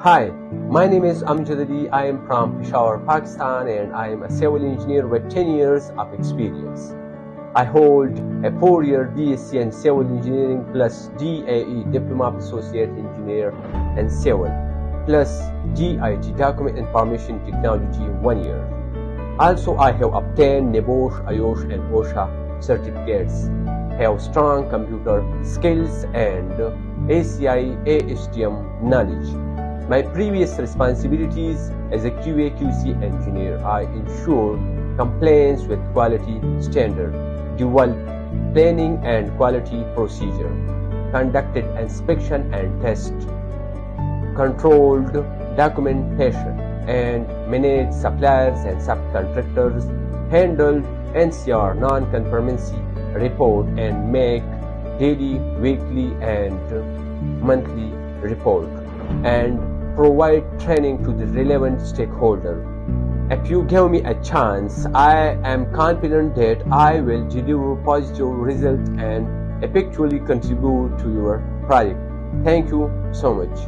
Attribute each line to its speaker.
Speaker 1: Hi, my name is Amjad Ali. I am from Peshawar, Pakistan, and I am a civil engineer with 10 years of experience. I hold a 4-year BSc in Civil Engineering plus DAE Diploma of Associate Engineer in Civil plus DIT Document Information Technology 1 year. Also, I have obtained NEBOSH, IOSH, and OSHA certificates, have strong computer skills and ACI ASTM knowledge. My previous responsibilities as a QA/QC engineer, I ensured compliance with quality standard, developed planning and quality procedure, conducted inspection and test, controlled documentation, and managed suppliers and subcontractors, handled NCR non-conformity report, and make daily, weekly, and monthly report, and provide training to the relevant stakeholder. If you give me a chance, I am confident that I will deliver positive results and effectively contribute to your project. Thank you so much.